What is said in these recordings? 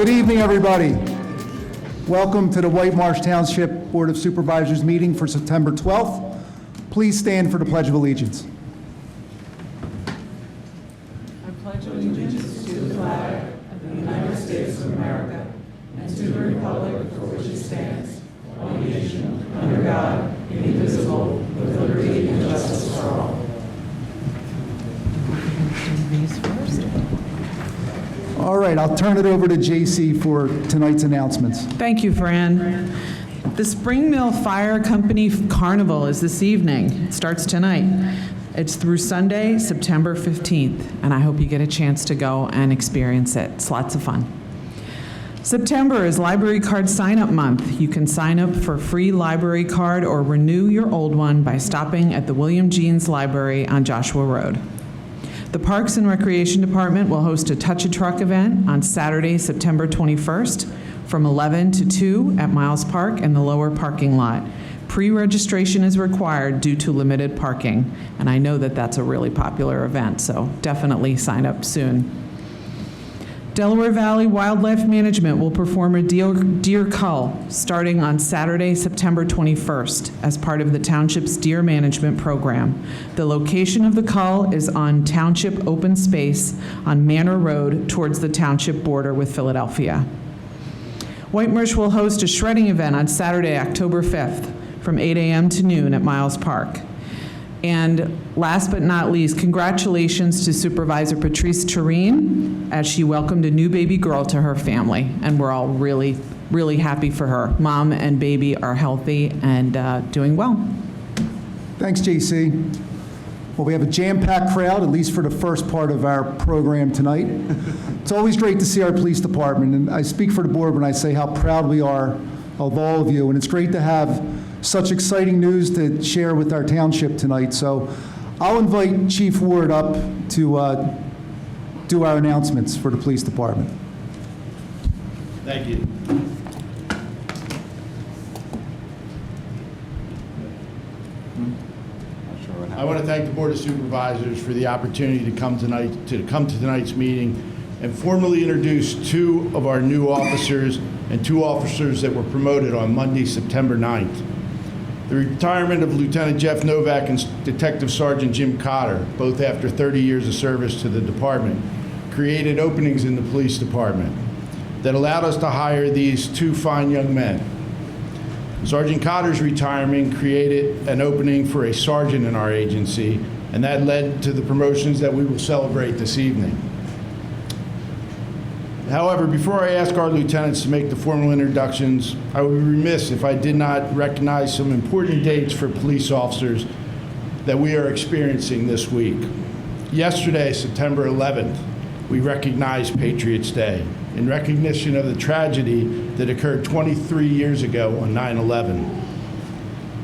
Good evening, everybody. Welcome to the Whitemarsh Township Board of Supervisors meeting for September 12th. Please stand for the Pledge of Allegiance. I pledge allegiance to the flag of the United States of America and to the republic for which it stands, one nation, under God, indivisible, with liberty and justice for all. All right, I'll turn it over to JC for tonight's announcements. Thank you, Fran. The Spring Mill Fire Company Carnival is this evening. It starts tonight. It's through Sunday, September 15th, and I hope you get a chance to go and experience it. It's lots of fun. September is Library Card Sign-Up Month. You can sign up for a free library card or renew your old one by stopping at the William Jeans Library on Joshua Road. The Parks and Recreation Department will host a Touch a Truck event on Saturday, September 21st from 11 to 2 at Miles Park in the lower parking lot. Pre-registration is required due to limited parking, and I know that that's a really popular event, so definitely sign up soon. Delaware Valley Wildlife Management will perform a deer cull starting on Saturday, September 21st as part of the Township's Deer Management Program. The location of the cull is on Township open space on Manor Road towards the Township border with Philadelphia. Whitemarsh will host a shredding event on Saturday, October 5th from 8 a.m. to noon at Miles Park. And last but not least, congratulations to Supervisor Patrice Tureen as she welcomed a new baby girl to her family. And we're all really, really happy for her. Mom and baby are healthy and doing well. Thanks, JC. Well, we have a jam-packed crowd, at least for the first part of our program tonight. It's always great to see our police department, and I speak for the board when I say how proud we are of all of you, and it's great to have such exciting news to share with our township tonight. So I'll invite Chief Ward up to do our announcements for the police department. Thank you. I want to thank the Board of Supervisors for the opportunity to come to tonight's meeting and formally introduce two of our new officers and two officers that were promoted on Monday, September 9th. The retirement of Lieutenant Jeff Novak and Detective Sergeant Jim Cotter, both after 30 years of service to the department, created openings in the police department that allowed us to hire these two fine young men. Sergeant Cotter's retirement created an opening for a sergeant in our agency, and that led to the promotions that we will celebrate this evening. However, before I ask our lieutenants to make the formal introductions, I would be remiss if I did not recognize some important dates for police officers that we are experiencing this week. Yesterday, September 11th, we recognized Patriots Day in recognition of the tragedy that occurred 23 years ago on 9/11.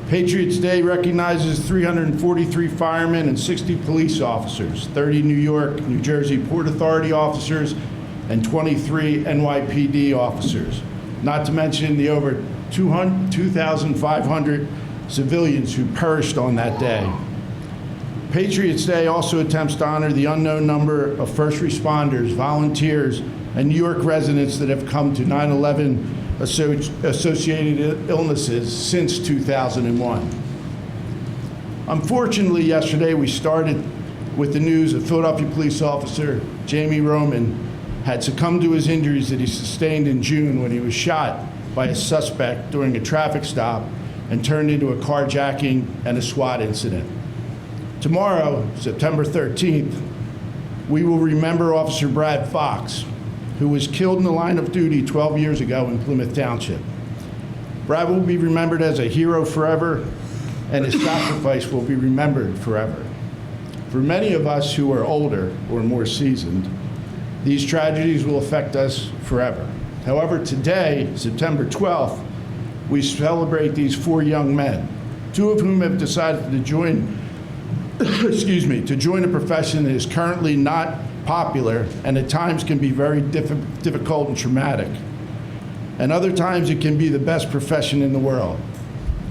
Patriots Day recognizes 343 firemen and 60 police officers, 30 New York, New Jersey Port Authority officers, and 23 NYPD officers, not to mention the over 2,500 civilians who perished on that day. Patriots Day also attempts to honor the unknown number of first responders, volunteers, and New York residents that have come to 9/11 associated illnesses since 2001. Unfortunately, yesterday we started with the news of Philadelphia police officer Jamie Roman had succumbed to his injuries that he sustained in June when he was shot by a suspect during a traffic stop and turned into a carjacking and a SWAT incident. Tomorrow, September 13th, we will remember Officer Brad Fox, who was killed in the line of duty 12 years ago in Plymouth Township. Brad will be remembered as a hero forever, and his sacrifice will be remembered forever. For many of us who are older or more seasoned, these tragedies will affect us forever. However, today, September 12th, we celebrate these four young men, two of whom have decided to join a profession that is currently not popular and at times can be very difficult and traumatic. And other times it can be the best profession in the world.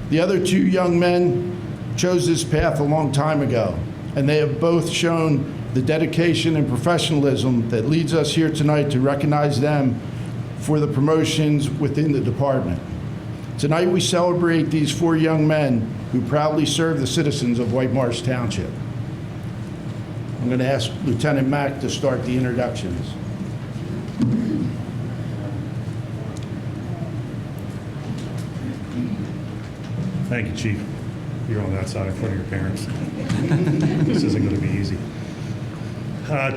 The other two young men chose this path a long time ago, and they have both shown the dedication and professionalism that leads us here tonight to recognize them for the promotions within the department. Tonight, we celebrate these 4 young men who proudly serve the citizens of Whitemarsh Township. I'm going to ask Lieutenant Mack to start the introductions. Thank you, Chief. You're on that side in front of your parents. This isn't going to be easy.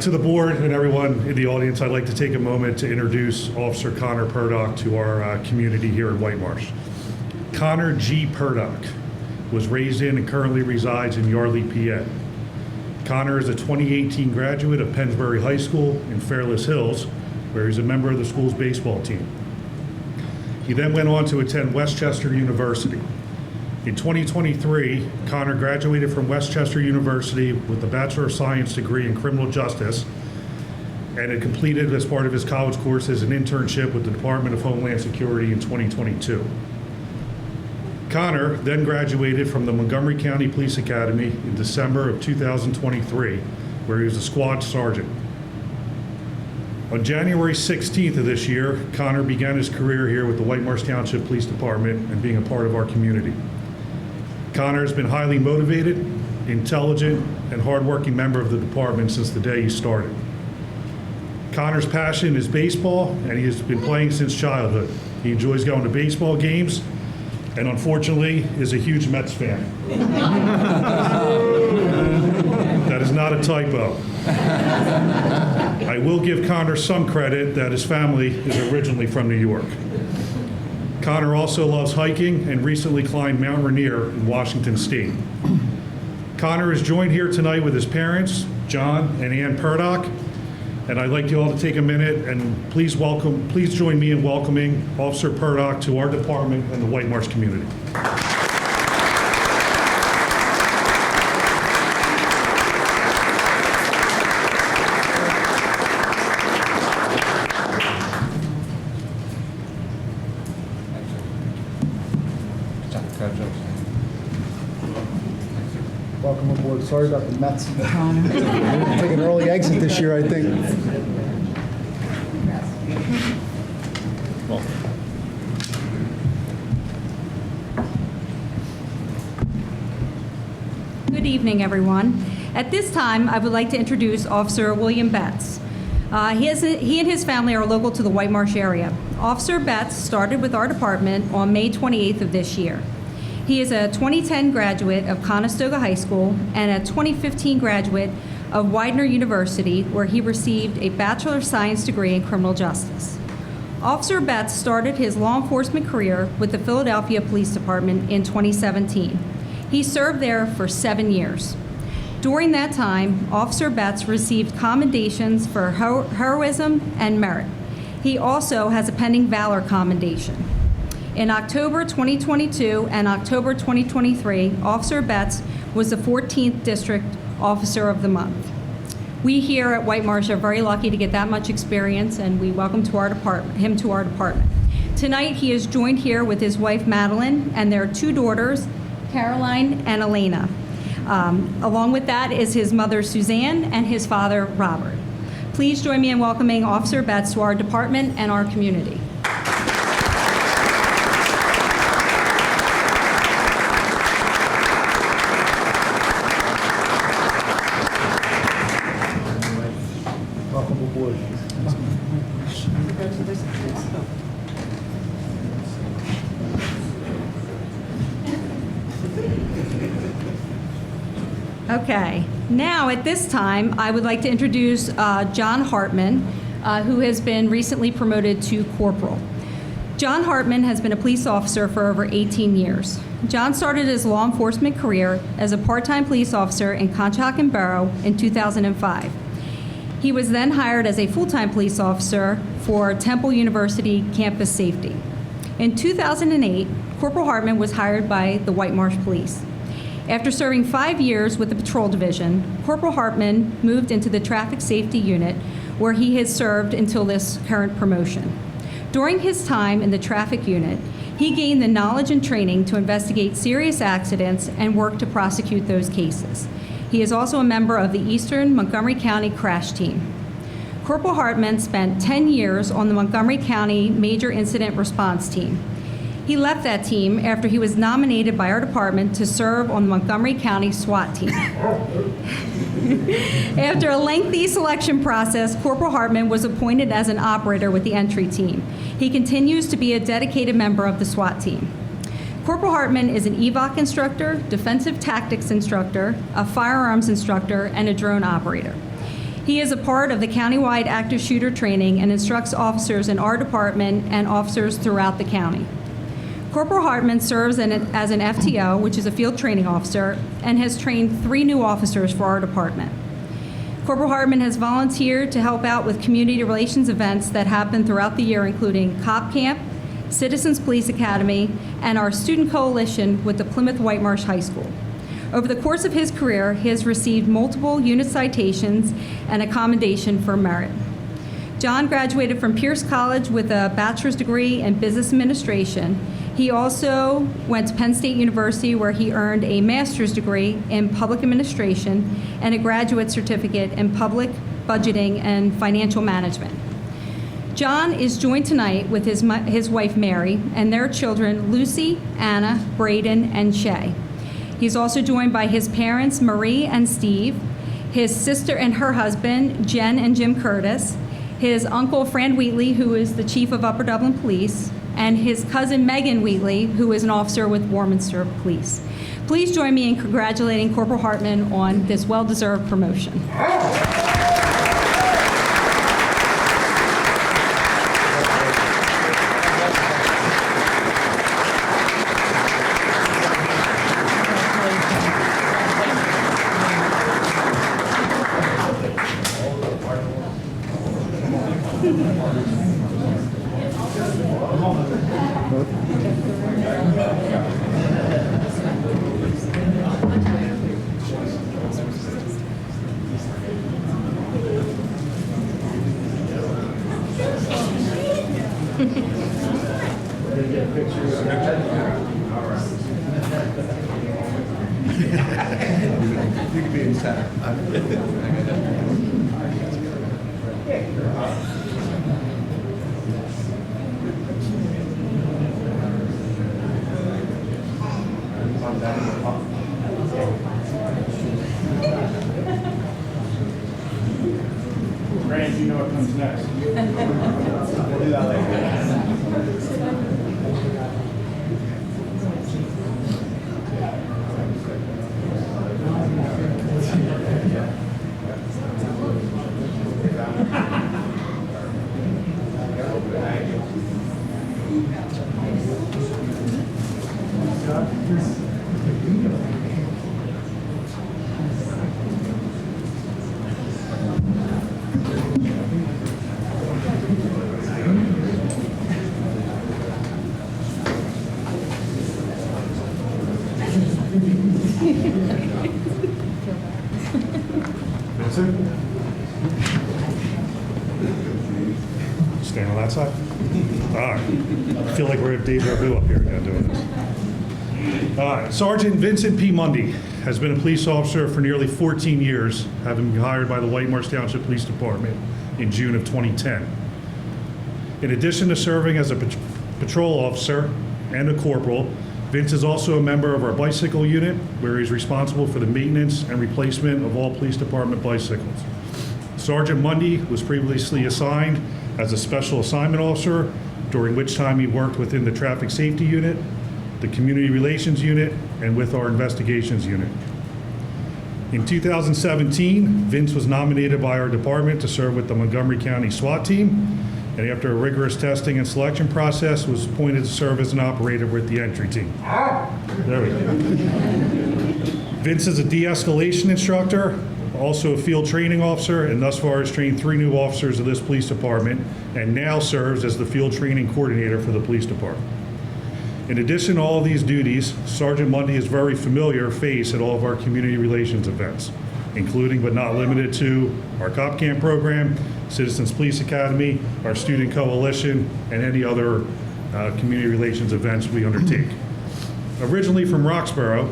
To the board and everyone in the audience, I'd like to take a moment to introduce Officer Connor Purdock to our community here in Whitemarsh. Connor G. Purdock was raised in and currently resides in Yardley, PA. Connor is a 2018 graduate of Pennsbury High School in Fairless Hills, where he's a member of the school's baseball team. He then went on to attend Westchester University. In 2023, Connor graduated from Westchester University with a Bachelor of Science degree in Criminal Justice and had completed, as part of his college courses, an internship with the Department of Homeland Security in 2022. Connor then graduated from the Montgomery County Police Academy in December of 2023, where he was a squad sergeant. On January 16th of this year, Connor began his career here with the Whitemarsh Township Police Department and being a part of our community. Connor has been highly motivated, intelligent, and hardworking member of the department since the day he started. Connor's passion is baseball, and he has been playing since childhood. He enjoys going to baseball games, and unfortunately is a huge Mets fan. That is not a typo. I will give Connor some credit that his family is originally from New York. Connor also loves hiking and recently climbed Mount Rainier in Washington State. Connor is joined here tonight with his parents, John and Ann Purdock, and I'd like you all to take a minute and please join me in welcoming Officer Purdock to our department and the Whitemarsh community. Welcome aboard. Sorry about the Mets. Take an early exit this year, I think. Good evening, everyone. At this time, I would like to introduce Officer William Betts. He and his family are local to the Whitemarsh area. Officer Betts started with our department on May 28th of this year. He is a 2010 graduate of Conestoga High School and a 2015 graduate of Widener University, where he received a Bachelor of Science degree in Criminal Justice. Officer Betts started his law enforcement career with the Philadelphia Police Department in 2017. He served there for 7 years. During that time, Officer Betts received commendations for heroism and merit. He also has a pending Valor Commendation. In October 2022 and October 2023, Officer Betts was the 14th District Officer of the Month. We here at Whitemarsh are very lucky to get that much experience, and we welcome him to our department. Tonight, he is joined here with his wife, Madeline, and their 2 daughters, Caroline and Elena. Along with that is his mother, Suzanne, and his father, Robert. Please join me in welcoming Officer Betts to our department and our community. Welcome aboard. Okay, now at this time, I would like to introduce John Hartman, who has been recently promoted to corporal. John Hartman has been a police officer for over 18 years. John started his law enforcement career as a part-time police officer in Conshohocken Borough in 2005. He was then hired as a full-time police officer for Temple University Campus Safety. In 2008, Corporal Hartman was hired by the Whitemarsh Police. After serving 5 years with the Patrol Division, Corporal Hartman moved into the Traffic Safety Unit, where he has served until this current promotion. During his time in the Traffic Unit, he gained the knowledge and training to investigate serious accidents and work to prosecute those cases. He is also a member of the Eastern Montgomery County Crash Team. Corporal Hartman spent 10 years on the Montgomery County Major Incident Response Team. He left that team after he was nominated by our department to serve on the Montgomery County SWAT team. After a lengthy selection process, Corporal Hartman was appointed as an operator with the entry team. He continues to be a dedicated member of the SWAT team. Corporal Hartman is an EVOC instructor, defensive tactics instructor, a firearms instructor, and a drone operator. He is a part of the countywide active shooter training and instructs officers in our department and officers throughout the county. Corporal Hartman serves as an FTO, which is a field training officer, and has trained 3 new officers for our department. Corporal Hartman has volunteered to help out with community relations events that happen throughout the year, including Cop Camp, Citizens Police Academy, and our student coalition with the Plymouth Whitemarsh High School. Over the course of his career, he has received multiple unit citations and a commendation for merit. John graduated from Pierce College with a bachelor's degree in business administration. He also went to Penn State University, where he earned a master's degree in public administration and a graduate certificate in public budgeting and financial management. John is joined tonight with his wife, Mary, and their children, Lucy, Anna, Braden, and Shay. He's also joined by his parents, Marie and Steve, his sister and her husband, Jen and Jim Curtis, his uncle, Fran Wheatley, who is the chief of Upper Dublin Police, and his cousin, Megan Wheatley, who is an officer with Warminster Police. Please join me in congratulating Corporal Hartman on this well-deserved promotion. You can be in center. Grant, you know what comes next. We'll do that later. Stand on that side? All right. I feel like we're at deja vu up here again doing this. All right. Sergeant Vincent P. Mundy has been a police officer for nearly 14 years, having been hired by the Whitemarsh Township Police Department in June of 2010. In addition to serving as a patrol officer and a corporal, Vince is also a member of our bicycle unit, where he's responsible for the maintenance and replacement of all police department bicycles. Sergeant Mundy was previously assigned as a special assignment officer, during which time he worked within the traffic safety unit, the community relations unit, and with our investigations unit. In 2017, Vince was nominated by our department to serve with the Montgomery County SWAT team, and after a rigorous testing and selection process, was appointed to serve as an operator with the entry team. There we go. Vince is a de-escalation instructor, also a field training officer, and thus far has trained 3 new officers of this police department, and now serves as the field training coordinator for the police department. In addition to all of these duties, Sergeant Mundy is a very familiar face at all of our community relations events, including but not limited to our Cop Camp program, Citizens Police Academy, our student coalition, and any other community relations events we undertake. Originally from Roxborough,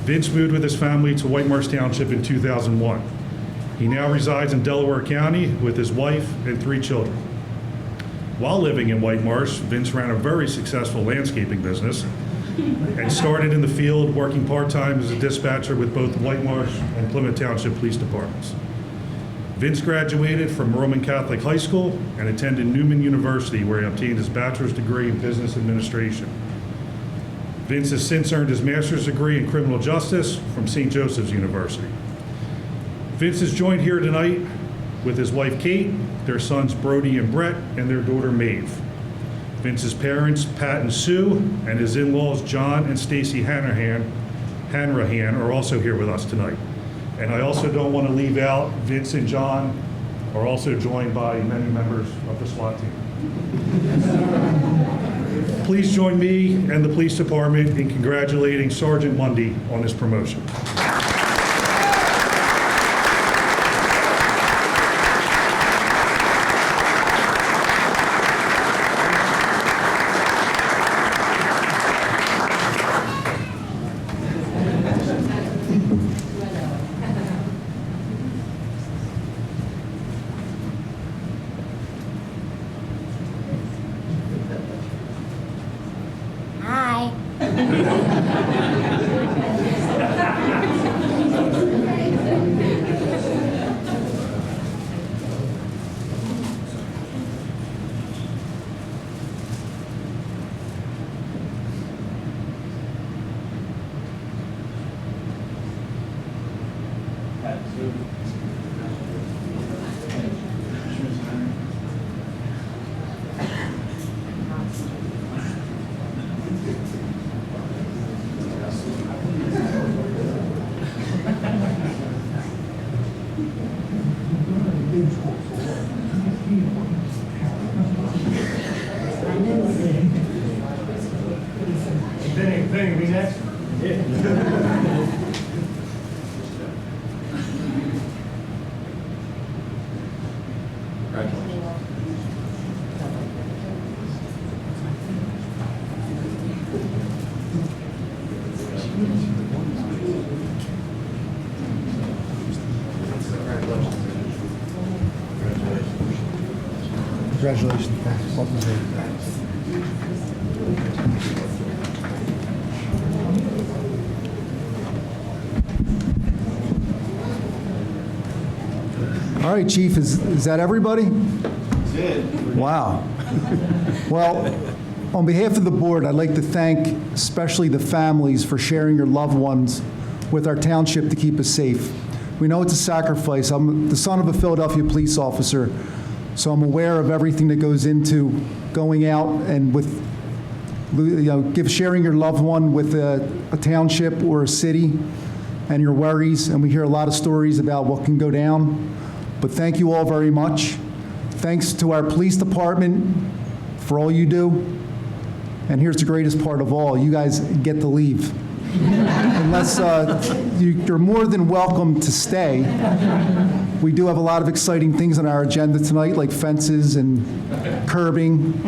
Vince moved with his family to Whitemarsh Township in 2001. He now resides in Delaware County with his wife and 3 children. While living in Whitemarsh, Vince ran a very successful landscaping business and started in the field working part-time as a dispatcher with both Whitemarsh and Plymouth Township Police Departments. Vince graduated from Roman Catholic High School and attended Newman University, where he obtained his bachelor's degree in business administration. Vince has since earned his master's degree in criminal justice from St. Joseph's University. Vince is joined here tonight with his wife Kate, their sons Brody and Brett, and their daughter Maeve. Vince's parents, Pat and Sue, and his in-laws John and Stacy Hanrahan are also here with us tonight. And I also don't want to leave out, Vince and John are also joined by many members of the SWAT team. Please join me and the police department in congratulating Sergeant Mundy on his promotion. Congratulations. Welcome to All right, Chief, is that everybody? That's it. Wow. Well, on behalf of the board, I'd like to thank especially the families for sharing your loved ones with our township to keep us safe. We know it's a sacrifice. I'm the son of a Philadelphia police officer, so I'm aware of everything that goes into going out and with, sharing your loved one with a township or a city and your worries. And we hear a lot of stories about what can go down. But thank you all very much. Thanks to our police department for all you do. And here's the greatest part of all, you guys get to leave. Unless you're more than welcome to stay. We do have a lot of exciting things on our agenda tonight, like fences and curbing.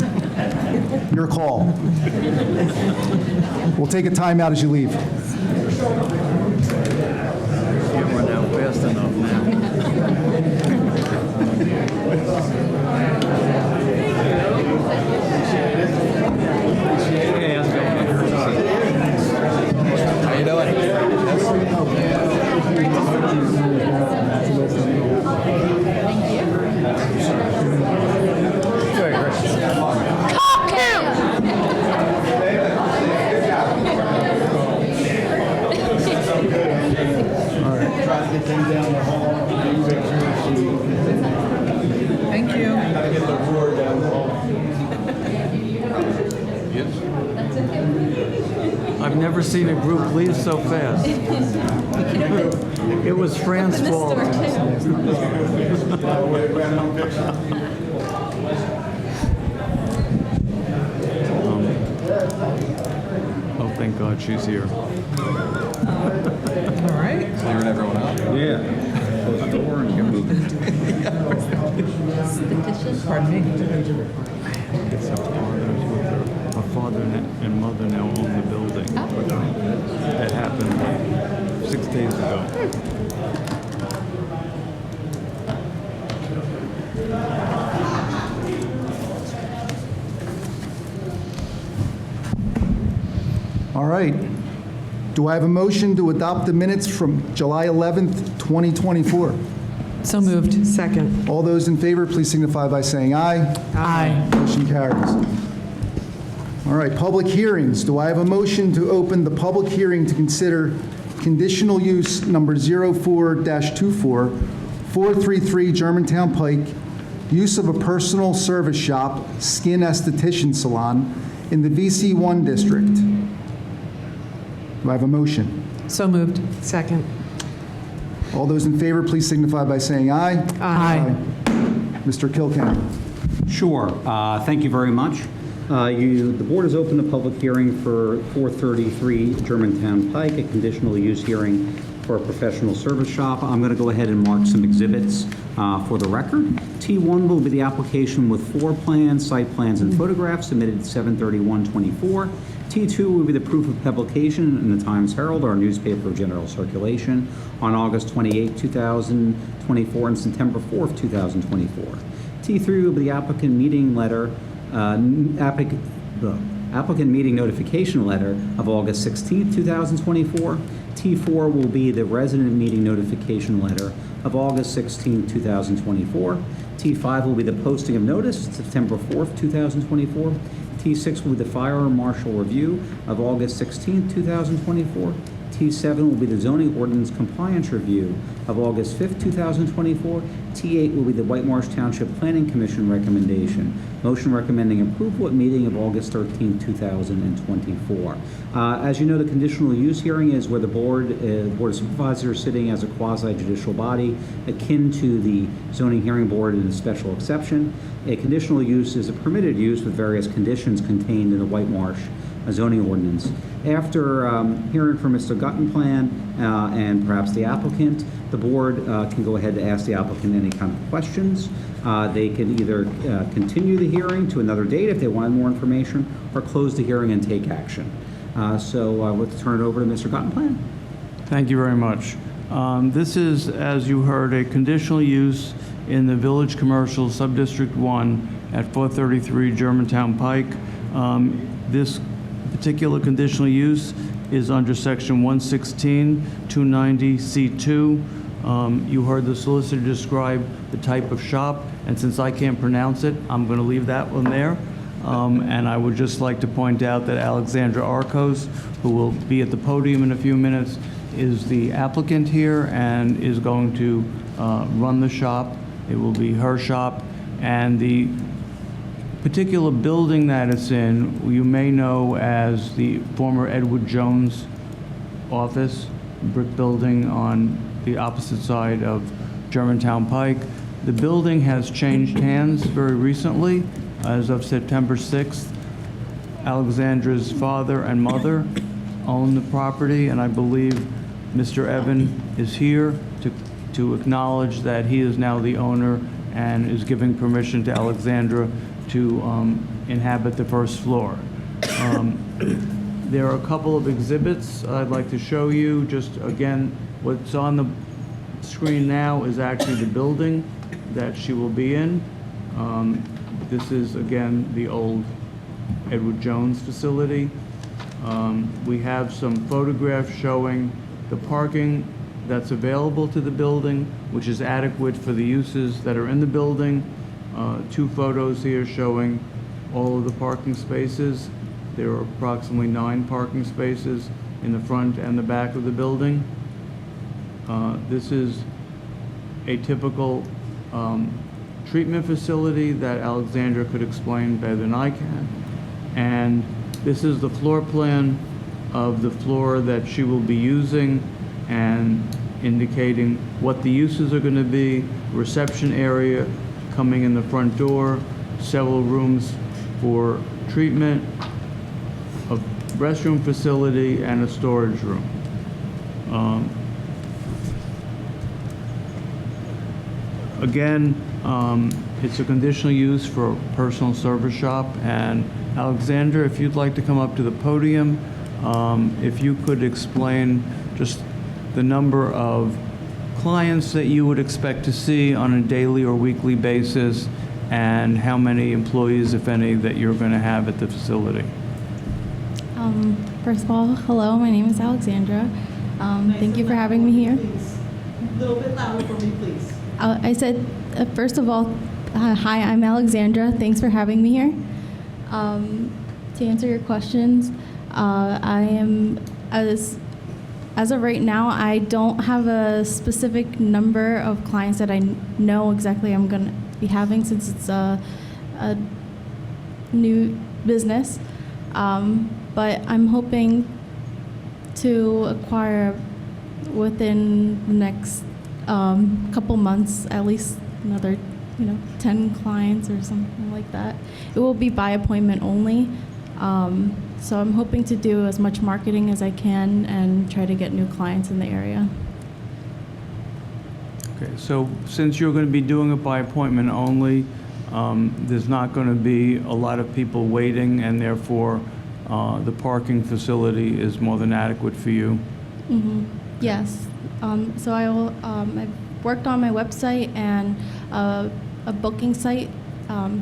Your call. We'll take a time out as you leave. Can't run out fast enough now. Hey, how's it going? How you doing? Thank you. I've never seen a group leave so fast. It was Fran's fault. Oh, thank God she's here. All right. Clearing everyone out? Yeah. Close the door and get moving. Pardon me. It's her father and mother now own the building. That happened like 6 days ago. All right. Do I have a motion to adopt the minutes from July 11th, 2024? So moved. Second. All those in favor, please signify by saying aye. Aye. Motion carries. All right, public hearings. Do I have a motion to open the public hearing to consider conditional use number 04-24, 433 Germantown Pike, use of a personal service shop, skin esthetician salon, in the VC1 district? Do I have a motion? So moved. Second. All those in favor, please signify by saying aye. Aye. Mr. Kilkenny. Sure. Thank you very much. The board has opened a public hearing for 433 Germantown Pike, a conditional use hearing for a professional service shop. I'm going to go ahead and mark some exhibits for the record. T1 will be the application with floor plans, site plans, and photographs submitted 7/31/24. T2 will be the proof of publication in the Times Herald, our newspaper of general circulation, on August 28, 2024 and September 4th, 2024. T3 will be the applicant meeting letter, applicant meeting notification letter of August 16, 2024. T4 will be the resident meeting notification letter of August 16, 2024. T5 will be the posting of notice, September 4th, 2024. T6 will be the fire marshal review of August 16, 2024. T7 will be the zoning ordinance compliance review of August 5th, 2024. T8 will be the Whitemarsh Township Planning Commission recommendation. Motion recommending approval at meeting of August 13, 2024. As you know, the conditional use hearing is where the Board of Supervisors is sitting as a quasi-judicial body akin to the zoning hearing board in a special exception. A conditional use is a permitted use with various conditions contained in the Whitemarsh zoning ordinance. After hearing from Mr. Guttenplan and perhaps the applicant, the board can go ahead and ask the applicant any kind of questions. They can either continue the hearing to another date if they want more information, or close the hearing and take action. So let's turn it over to Mr. Guttenplan. Thank you very much. This is, as you heard, a conditional use in the Village Commercial Subdistrict 1 at 433 Germantown Pike. This particular conditional use is under Section 116-290C2. You heard the solicitor describe the type of shop, and since I can't pronounce it, I'm going to leave that one there. And I would just like to point out that Alexandra Arcos, who will be at the podium in a few minutes, is the applicant here and is going to run the shop. It will be her shop, and the particular building that it's in, you may know as the former Edward Jones office, brick building on the opposite side of Germantown Pike. The building has changed hands very recently. As of September 6th, Alexandra's father and mother own the property, and I believe Mr. Evan is here to acknowledge that he is now the owner and is giving permission to Alexandra to inhabit the first floor. There are a couple of exhibits I'd like to show you. Just again, what's on the screen now is actually the building that she will be in. This is, again, the old Edward Jones facility. We have some photographs showing the parking that's available to the building, which is adequate for the uses that are in the building. Two photos here showing all of the parking spaces. There are approximately 9 parking spaces in the front and the back of the building. This is a typical treatment facility that Alexandra could explain better than I can. And this is the floor plan of the floor that she will be using and indicating what the uses are going to be, reception area coming in the front door, several rooms for treatment, a restroom facility, and a storage room. Again, it's a conditional use for a personal service shop. And Alexandra, if you'd like to come up to the podium, if you could explain just the number of clients that you would expect to see on a daily or weekly basis, and how many employees, if any, that you're going to have at the facility. First of all, hello, my name is Alexandra. Thank you for having me here. A little bit louder for me, please. I said, first of all, hi, I'm Alexandra. Thanks for having me here. To answer your questions, I am, as of right now, I don't have a specific number of clients that I know exactly I'm going to be having since it's a new business. But I'm hoping to acquire within the next couple months at least another 10 clients or something like that. It will be by appointment only. So I'm hoping to do as much marketing as I can and try to get new clients in the area. Okay, so since you're going to be doing it by appointment only, there's not going to be a lot of people waiting, and therefore the parking facility is more than adequate for you. Mm-hmm. Yes. So I will. I've worked on my website and a booking site,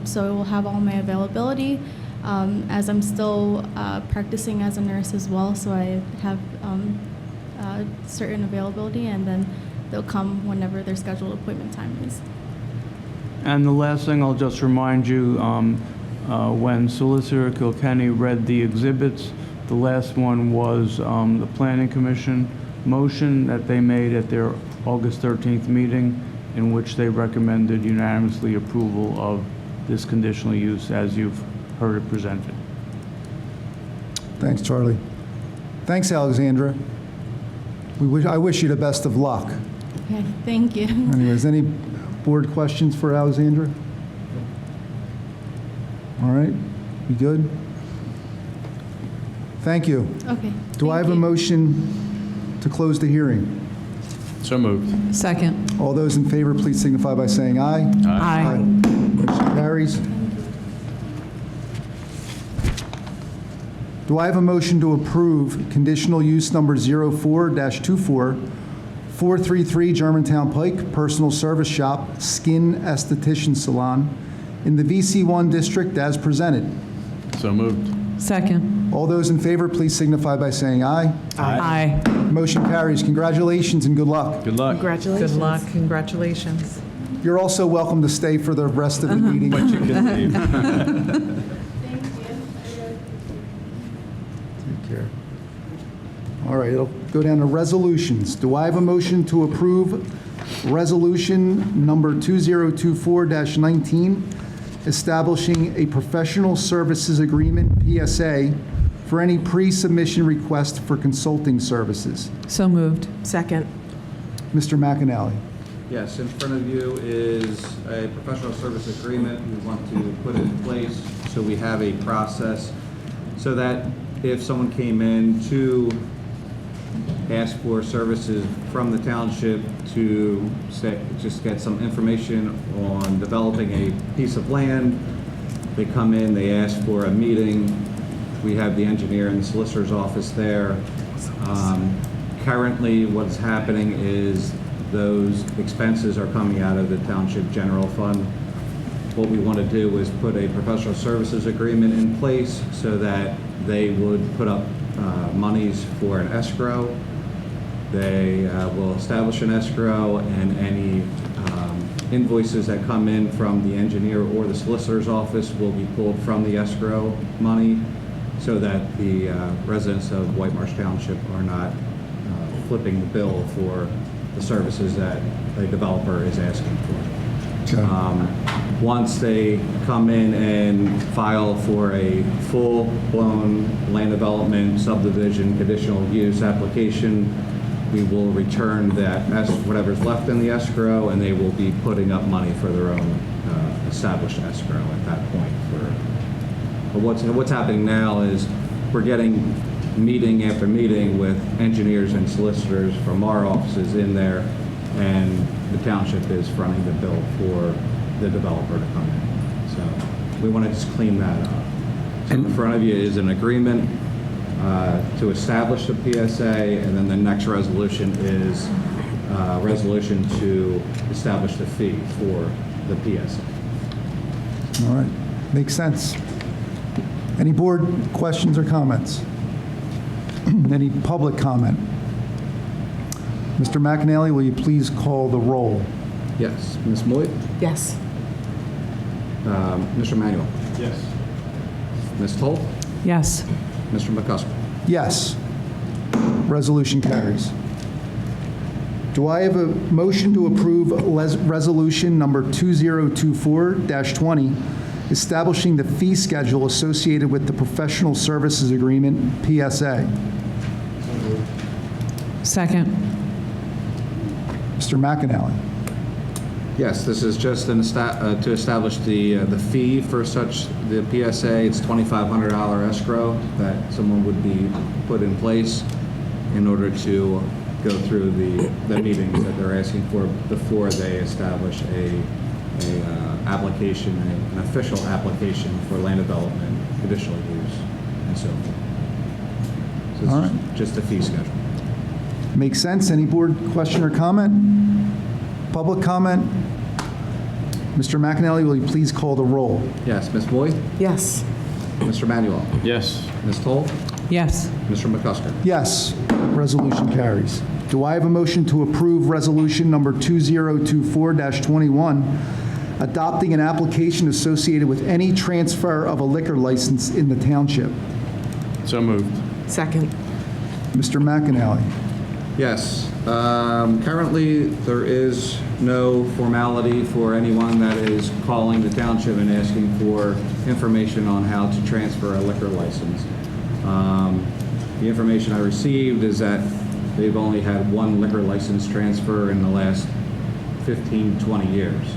so it will have all my availability. As I'm still practicing as a nurse as well, so I have certain availability, and then they'll come whenever their scheduled appointment time is. And the last thing, I'll just remind you, when Solicitor Kilkenny read the exhibits, the last one was the Planning Commission motion that they made at their August 13th meeting, in which they recommended unanimously approval of this conditional use as you've heard it presented. Thanks, Charlie. Thanks, Alexandra. I wish you the best of luck. Okay, thank you. Anyways, any board questions for Alexandra? All right, you good? Thank you. Okay. Do I have a motion to close the hearing? So moved. Second. All those in favor, please signify by saying aye. Aye. Motion carries. Do I have a motion to approve conditional use number 04-24, 433 Germantown Pike, personal service shop, skin esthetician salon, in the VC1 district as presented? So moved. Second. All those in favor, please signify by saying aye. Aye. Motion carries. Congratulations and good luck. Good luck. Good luck. Congratulations. You're also welcome to stay for the rest of the meeting. But you can leave. Take care. All right, it'll go down to resolutions. Do I have a motion to approve resolution number 2024-19, establishing a professional services agreement, PSA, for any pre-submission request for consulting services? So moved. Second. Mr. McAnally. Yes, in front of you is a professional service agreement we want to put in place so we have a process so that if someone came in to ask for services from the township to just get some information on developing a piece of land, they come in, they ask for a meeting, we have the engineer in the solicitor's office there. Currently, what's happening is those expenses are coming out of the township general fund. What we want to do is put a professional services agreement in place so that they would put up monies for an escrow. They will establish an escrow, and any invoices that come in from the engineer or the solicitor's office will be pulled from the escrow money so that the residents of Whitemarsh Township are not flipping the bill for the services that a developer is asking for. Once they come in and file for a full-blown land development subdivision conditional use application, we will return that whatever's left in the escrow, and they will be putting up money for their own established escrow at that point. But what's happening now is we're getting meeting after meeting with engineers and solicitors from our offices in there, and the township is fronting the bill for the developer to come in. So we want to just clean that up. So in front of you is an agreement to establish the PSA, and then the next resolution is a resolution to establish the fee for the PSA. All right, makes sense. Any board questions or comments? Any public comment? Mr. McAnally, will you please call the roll? Yes. Ms. Moy? Yes. Mr. Manuel? Yes. Ms. Toll? Yes. Mr. McCusker? Yes. Resolution carries. Do I have a motion to approve resolution number 2024-20, establishing the fee schedule associated with the Professional Services Agreement, PSA? Second. Mr. McAnally. Yes, this is just to establish the fee for the PSA. It's $2,500 escrow that someone would be put in place in order to go through the meetings that they're asking for before they establish an official application for land development, conditional use, and so forth. So All it's right. just a fee schedule. Makes sense. Any board question or comment? Public comment? Mr. McAnally, will you please call the roll? Yes, Ms. Boyd? Yes. Mr. Manuel? Yes. Ms. Toll? Yes. Mr. McCusker? Yes. Resolution carries. Do I have a motion to approve resolution number 2024-21, adopting an application associated with any transfer of a liquor license in the township? So moved. Second. Mr. McAnally. Yes. Currently, there is no formality for anyone that is calling the township and asking for information on how to transfer a liquor license. The information I received is that they've only had one liquor license transfer in the last 15, 20 years.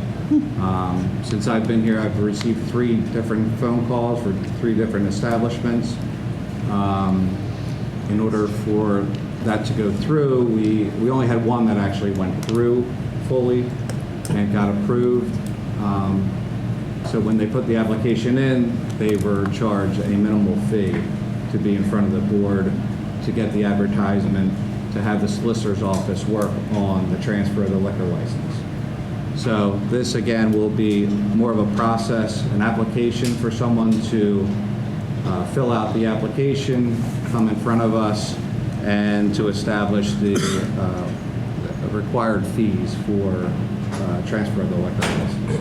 Since I've been here, I've received 3 different phone calls for 3 different establishments. In order for that to go through, we only had one that actually went through fully and got approved. So when they put the application in, they were charged a minimal fee to be in front of the board, to get the advertisement, to have the solicitor's office work on the transfer of the liquor license. So this, again, will be more of a process, an application for someone to fill out the application, come in front of us, and to establish the required fees for transfer of the liquor license.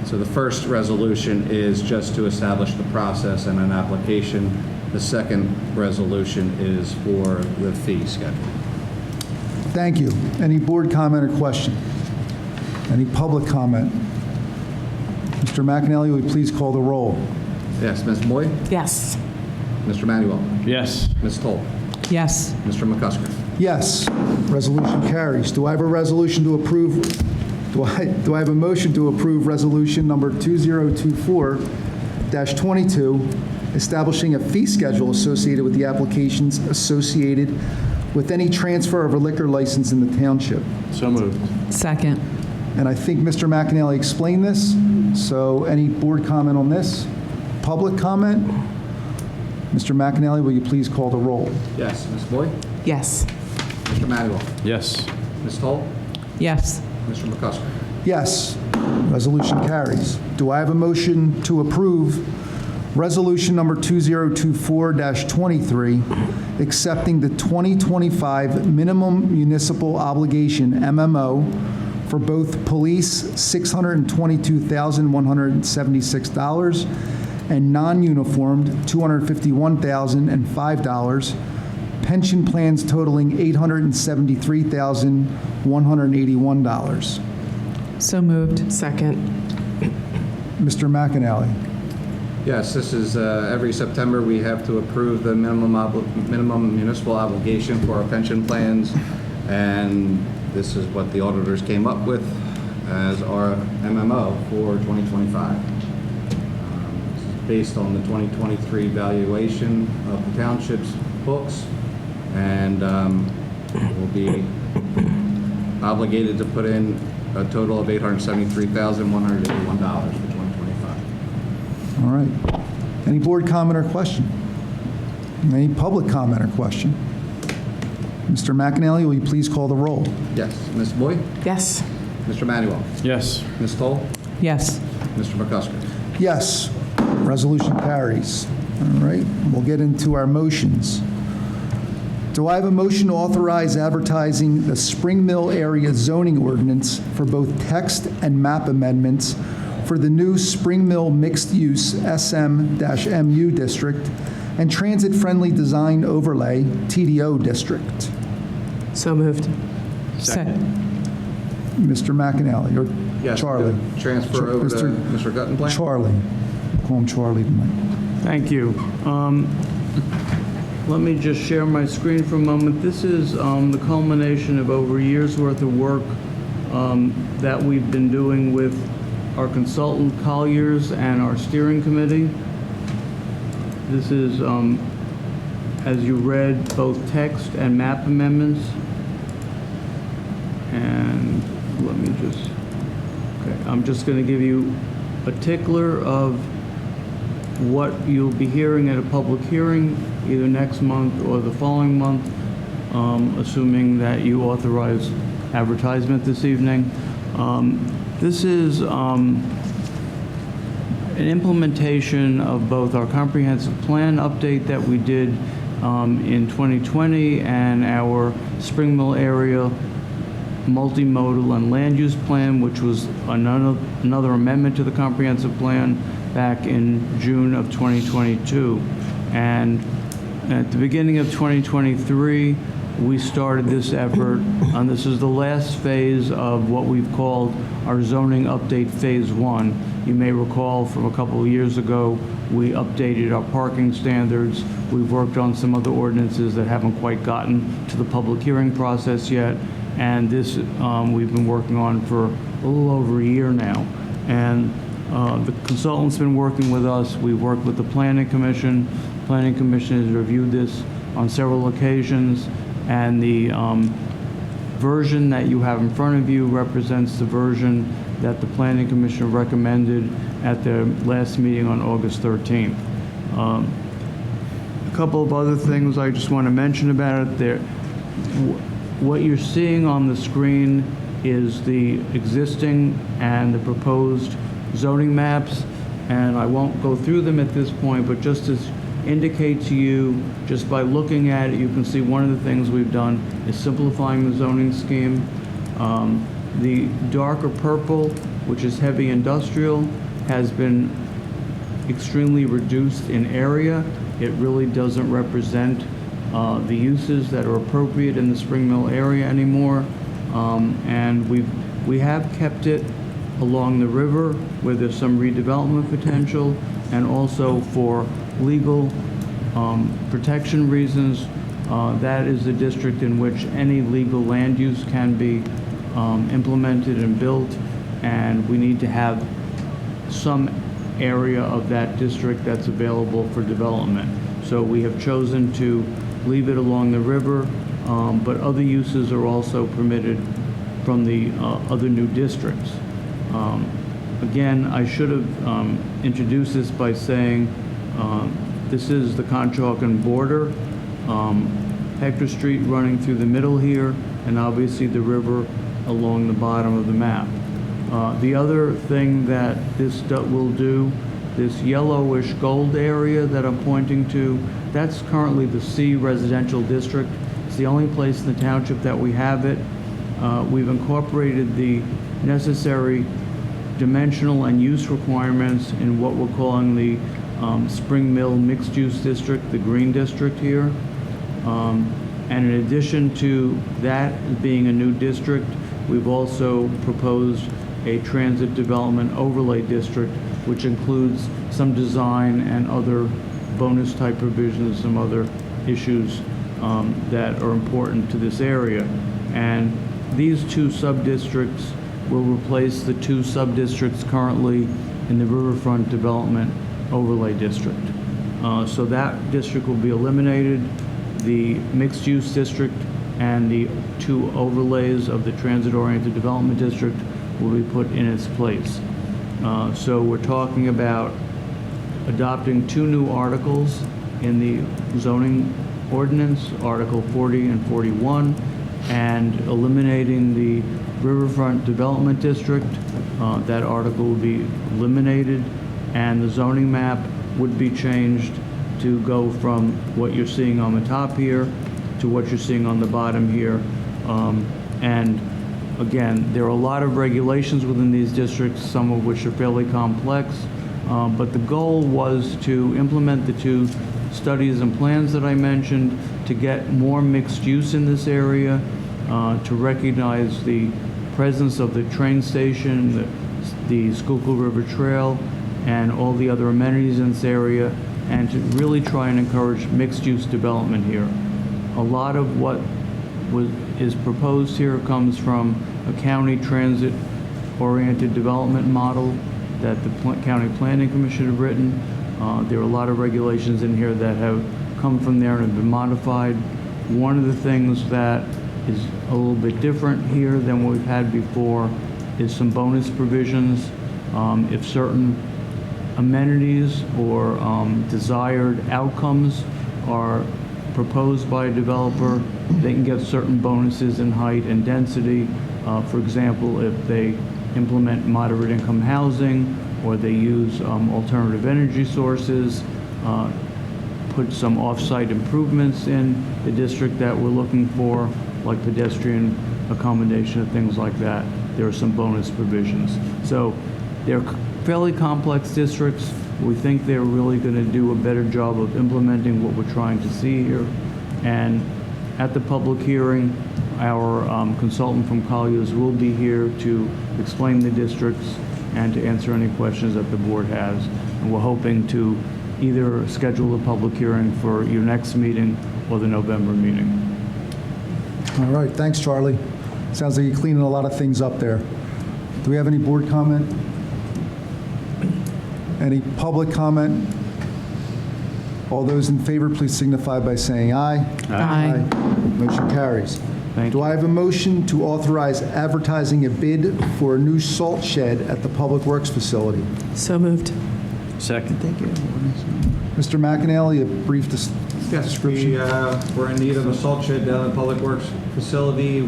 So the first resolution is just to establish the process and an application. The second resolution is for the fee schedule. Thank you. Any board comment or question? Any public comment? Mr. McAnally, will you please call the roll? Yes, Ms. Moy? Yes. Mr. Manuel? Yes. Ms. Toll? Yes. Mr. McCusker? Yes. Resolution carries. Do I have a resolution to approve? Do I have a motion to approve resolution number 2024-22, establishing a fee schedule associated with the applications associated with any transfer of a liquor license in the township? So moved. Second. And I think Mr. McAnally explained this, so any board comment on this? Public comment? Mr. McAnally, will you please call the roll? Yes, Ms. Boyd? Yes. Mr. Manuel? Yes. Ms. Toll? Yes. Mr. McCusker? Yes. Resolution carries. Do I have a motion to approve resolution number 2024-23, accepting the 2025 Minimum Municipal Obligation, MMO, for both police, $622,176, and non-uniformed, $251,005, pension plans totaling $873,181. So moved. Second. Mr. McAnally. Yes, this is every September we have to approve the minimum municipal obligation for our pension plans, and this is what the auditors came up with as our MMO for 2025. This is based on the 2023 valuation of the township's books, and we'll be obligated to put in a total of $873,181 for 2025. All right. Any board comment or question? Any public comment or question? Mr. McAnally, will you please call the roll? Yes, Ms. Boyd? Yes. Mr. Manuel? Yes. Ms. Toll? Yes. Mr. McCusker? Yes. Resolution carries. All right, we'll get into our motions. Do I have a motion to authorize advertising the Spring Mill area zoning ordinance for both text and map amendments for the new Spring Mill mixed-use SM-MU district and transit-friendly design overlay TDO district? So moved. Second. Mr. McAnally, or Yes, Charlie? transfer over to Mr. Guttenplan. Charlie. Call him Charlie tonight. Thank you. Let me just share my screen for a moment. This is the culmination of over a year's worth of work that we've been doing with our consultant Colliers and our steering committee. This is, as you read, both text and map amendments. And let me just, okay, I'm just going to give you a tickler of what you'll be hearing at a public hearing either next month or the following month, assuming that you authorize advertisement this evening. This is an implementation of both our comprehensive plan update that we did in 2020 and our Spring Mill area multimodal and land use plan, which was another amendment to the comprehensive plan back in June of 2022. And at the beginning of 2023, we started this effort, and this is the last phase of what we've called our zoning update phase 1. You may recall from a couple of years ago, we updated our parking standards. We've worked on some other ordinances that haven't quite gotten to the public hearing process yet. And this we've been working on for a little over a year now. And the consultant's been working with us. We've worked with the Planning Commission. Planning Commission has reviewed this on several occasions. And the version that you have in front of you represents the version that the Planning Commission recommended at their last meeting on August 13th. A couple of other things I just want to mention about it. What you're seeing on the screen is the existing and the proposed zoning maps, and I won't go through them at this point, but just to indicate to you, just by looking at it, you can see one of the things we've done is simplifying the zoning scheme. The darker purple, which is heavy industrial, has been extremely reduced in area. It really doesn't represent the uses that are appropriate in the Spring Mill area anymore. And we have kept it along the river where there's some redevelopment potential, and also for legal protection reasons. That is the district in which any legal land use can be implemented and built, and we need to have some area of that district that's available for development. So we have chosen to leave it along the river, but other uses are also permitted from the other new districts. Again, I should have introduced this by saying this is the Conshohocken border, Hector Street running through the middle here, and obviously the river along the bottom of the map. The other thing that this will do, this yellowish gold area that I'm pointing to, that's currently the C residential district. It's the only place in the township that we have it. We've incorporated the necessary dimensional and use requirements in what we're calling the Spring Mill Mixed Use District, the green district here. And in addition to that being a new district, we've also proposed a transit development overlay district, which includes some design and other bonus type provisions, some other issues that are important to this area. And these two sub-districts will replace the two sub-districts currently in the Riverfront Development Overlay District. So that district will be eliminated. The mixed-use district and the two overlays of the transit-oriented development district will be put in its place. So we're talking about adopting two new articles in the zoning ordinance, Article 40 and 41, and eliminating the Riverfront Development District. That article will be eliminated, and the zoning map would be changed to go from what you're seeing on the top here to what you're seeing on the bottom here. And again, there are a lot of regulations within these districts, some of which are fairly complex, but the goal was to implement the two studies and plans that I mentioned, to get more mixed use in this area, to recognize the presence of the train station, the Schuylkill River Trail, and all the other amenities in this area, and to really try and encourage mixed-use development here. A lot of what is proposed here comes from a county transit-oriented development model that the County Planning Commission have written. There are a lot of regulations in here that have come from there and have been modified. One of the things that is a little bit different here than what we've had before is some bonus provisions. If certain amenities or desired outcomes are proposed by a developer, they can get certain bonuses in height and density. For example, if they implement moderate income housing, or they use alternative energy sources, put some off-site improvements in the district that we're looking for, like pedestrian accommodation and things like that. There are some bonus provisions. So they're fairly complex districts. We think they're really going to do a better job of implementing what we're trying to see here. And at the public hearing, our consultant from Colliers will be here to explain the districts and to answer any questions that the board has. And we're hoping to either schedule a public hearing for your next meeting or the November meeting. All right, thanks, Charlie. Sounds like you're cleaning a lot of things up there. Do we have any board comment? Any public comment? All those in favor, please signify by saying aye. Aye. Motion carries. Thank Do you. I have a motion to authorize advertising a bid for a new salt shed at the Public Works facility? So moved. Second. Thank you. Mr. McAnally, a brief Yes, description. we're in need of a salt shed down at Public Works facility.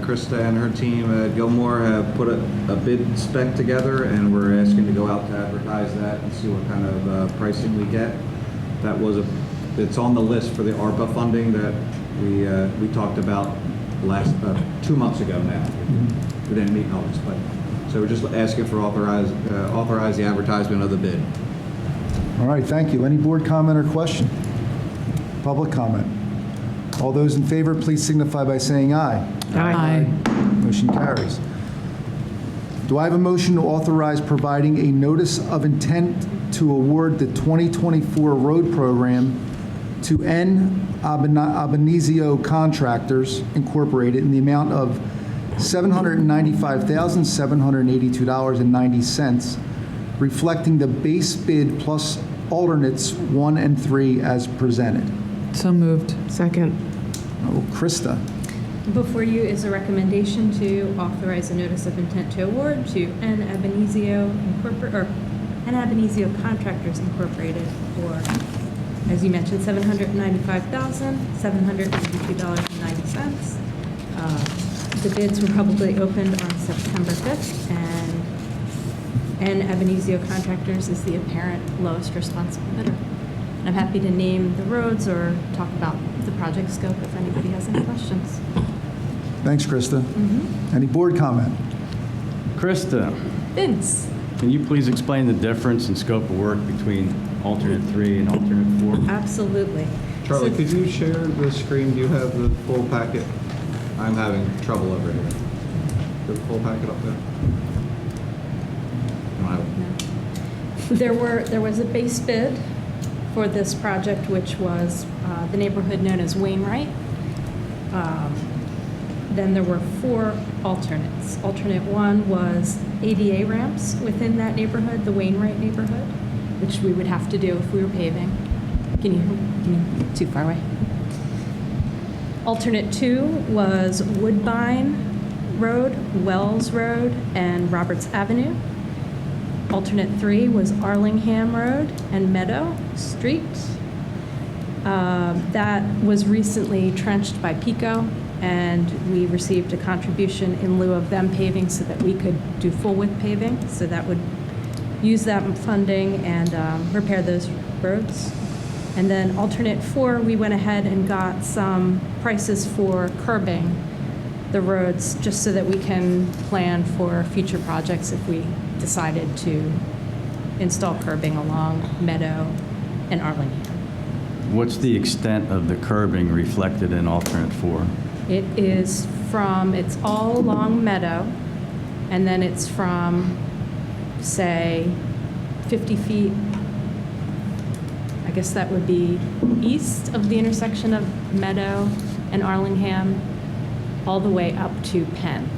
Krista and her team at Gilmore have put a bid spec together, and we're asking to go out to advertise that and see what kind of pricing we get. It's on the list for the ARPA funding that we talked about 2 months ago now. We didn't meet in August, but so we're just asking for authorize the advertisement of the bid. All right, thank you. Any board comment or question? Public comment? All those in favor, please signify by saying aye. Aye. Motion carries. Do I have a motion to authorize providing a notice of intent to award the 2024 road program to N. Abenizio Contractors Incorporated in the amount of $795,782.90, reflecting the base bid plus alternates 1 and 3 as presented? So moved. Second. Oh, Krista. Before you is a recommendation to authorize a notice of intent to award to N. Abenizio Contractors Incorporated for, as you mentioned, $795,782.90. The bids were publicly opened on September 5th, and N. Abenizio Contractors is the apparent lowest responsible bidder. And I'm happy to name the roads or talk about the project scope if anybody has any questions. Thanks, Krista. Any board comment? Krista, Vince? can you please explain the difference in scope of work between alternate 3 and alternate 4? Absolutely. Charlie, So- could you share the screen? Do you have the full packet? I'm having trouble over here. The full packet up there? No, I don't. There was a base bid for this project, which was the neighborhood known as Wainwright. Then there were 4 alternates. Alternate 1 was ADA ramps within that neighborhood, the Wainwright neighborhood, which we would have to do if we were paving. Can you too far away? Alternate 2 was Woodbine Road, Wells Road, and Roberts Avenue. Alternate 3 was Arlingham Road and Meadow Street. That was recently trenched by Pico, and we received a contribution in lieu of them paving so that we could do full width paving. So that would use that funding and repair those roads. And then alternate 4, we went ahead and got some prices for curbing the roads, just so that we can plan for future projects if we decided to install curbing along Meadow and Arlington. What's the extent of the curbing reflected in alternate 4? It is it's all along Meadow, and then it's from, say, 50 feet. I guess that would be east of the intersection of Meadow and Arlingham, all the way up to Penn.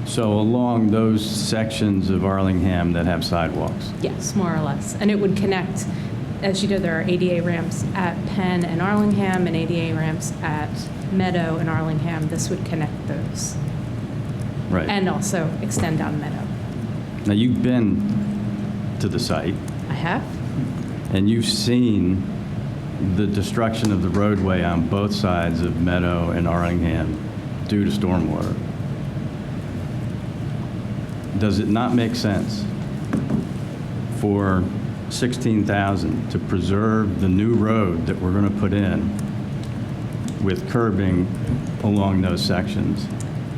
So along those sections of Arlingham that have sidewalks? Yes, more or less. And it would connect, as you know, there are ADA ramps at Penn and Arlingham and ADA ramps at Meadow and Arlingham. This would connect those. Right. And also extend down Meadow. Now, you've been to the site, I have. and you've seen the destruction of the roadway on both sides of Meadow and Arlingham due to stormwater. Does it not make sense for $16,000 to preserve the new road that we're going to put in with curbing along those sections?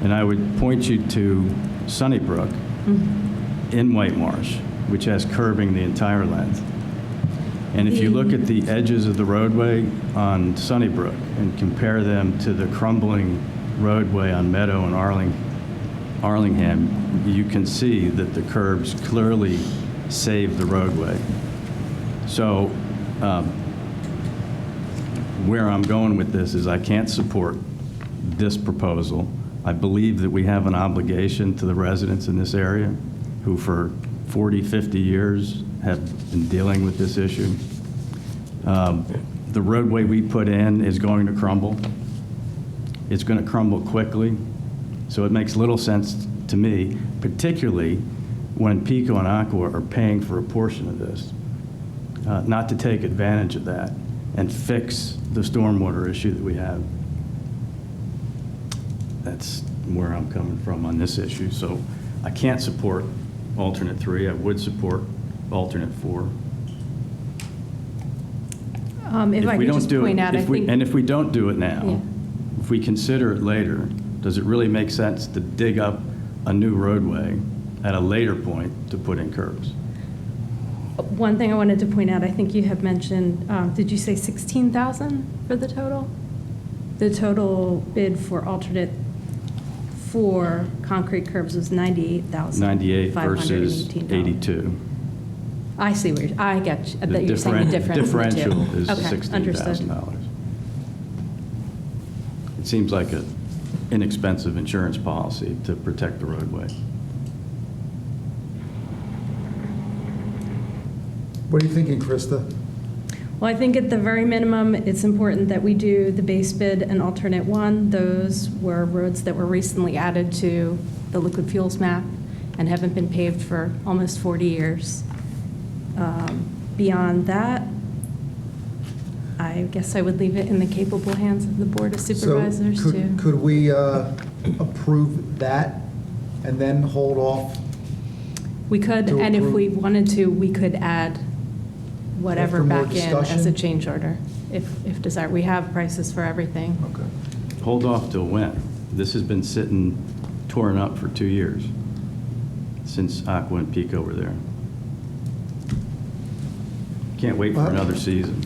And I would point you to Sunnybrook in Whitemarsh, which has curbing the entire length. And if you look at the edges of the roadway on Sunnybrook and compare them to the crumbling roadway on Meadow and Arlingham, you can see that the curbs clearly save the roadway. So where I'm going with this is I can't support this proposal. I believe that we have an obligation to the residents in this area who for 40, 50 years have been dealing with this issue. The roadway we put in is going to crumble. It's going to crumble quickly. So it makes little sense to me, particularly when Pico and Aqua are paying for a portion of this, not to take advantage of that and fix the stormwater issue that we have. That's where I'm coming from on this issue. So I can't support alternate 3. I would support alternate 4. If I could just point out, I think... And if we don't do it now, Yeah. if we consider it later, does it really make sense to dig up a new roadway at a later point to put in curbs? One thing I wanted to point out, I think you have mentioned, did you say 16,000 for the total? The total bid for alternate 4 concrete curbs was 98,000. 98 versus 82. I see where I get you. I The bet you're saying the difference. differential is Okay, understood. $16,000. It seems like an inexpensive insurance policy to protect the roadway. What are you thinking, Krista? Well, I think at the very minimum, it's important that we do the base bid and alternate 1. Those were roads that were recently added to the liquid fuels map and haven't been paved for almost 40 years. Beyond that, I guess I would leave it in the capable hands of the Board of Supervisors So to... could we approve that and then hold off? We could, to and if approve? we wanted to, we could add whatever After more back in as a discussion? change order, if desired. We have prices for everything. Okay. Hold off till when? This has been sitting, torn up for 2 years, since Aqua and Pico were there. Can't wait for Well- another season.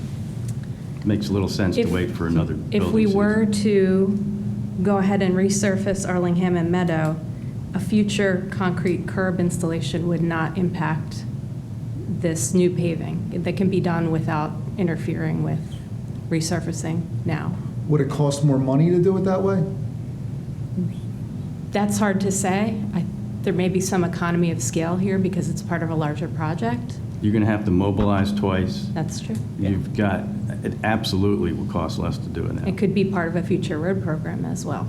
Makes little sense to If- wait for another building If we were season. to go ahead and resurface Arlingham and Meadow, a future concrete curb installation would not impact this new paving. That can be done without interfering with resurfacing now. Would it cost more money to do it that way? That's hard to say. There may be some economy of scale here because it's part of a larger project. You're going to have to mobilize twice. That's true. You've got, it absolutely will cost less to do it now. It could be part of a future road program as well.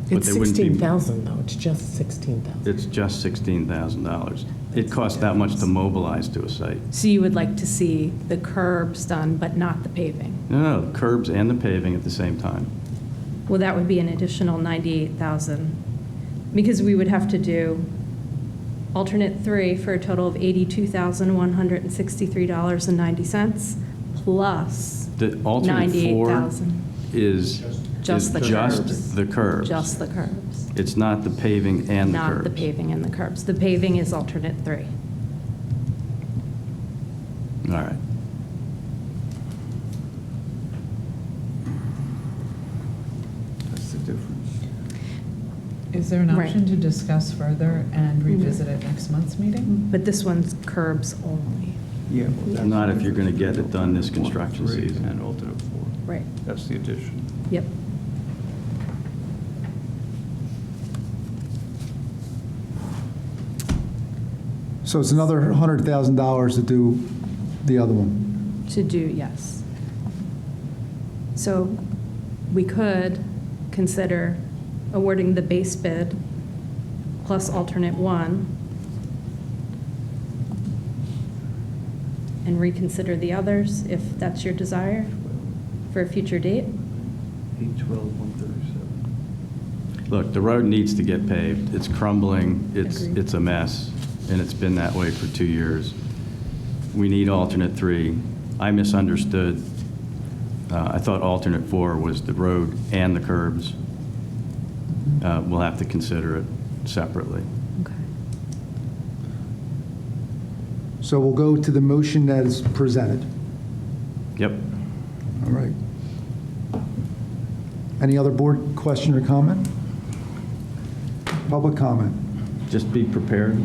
But It's they wouldn't be- 16,000 though, it's just 16,000. It's just $16,000. It costs that much to mobilize to a site. So you would like to see the curbs done, but not the paving? No, curbs and the paving at the same time. Well, that would be an additional 98,000, because we would have to do alternate 3 for a total of $82,163.90, plus The alternate 4 $98,000. is Just the curbs. the curbs. Just the curbs, It's not the paving and the curbs. not the paving and the curbs. The paving is alternate 3. All right. That's the difference. Is there an Right. option to discuss further and revisit at next month's meeting? But this one's curbs only. Yeah. well, that's Not if the you're gonna difference. get it done this Alternate construction 3 season. And alternate 4. Right. That's the addition. Yep. So it's another $100,000 to do the other one. To do, yes. So we could consider awarding the base bid plus alternate 1 and reconsider the others if that's your desire for a future date. 812-137. Look, the road needs to get paved. It's crumbling, Agreed. it's a mess, and it's been that way for 2 years. We need alternate 3. I misunderstood. I thought alternate 4 was the road and the curbs. We'll have to consider it separately. Okay. So we'll go to the motion that is presented. Yep. All right. Any other board question or comment? Public comment? Just be prepared,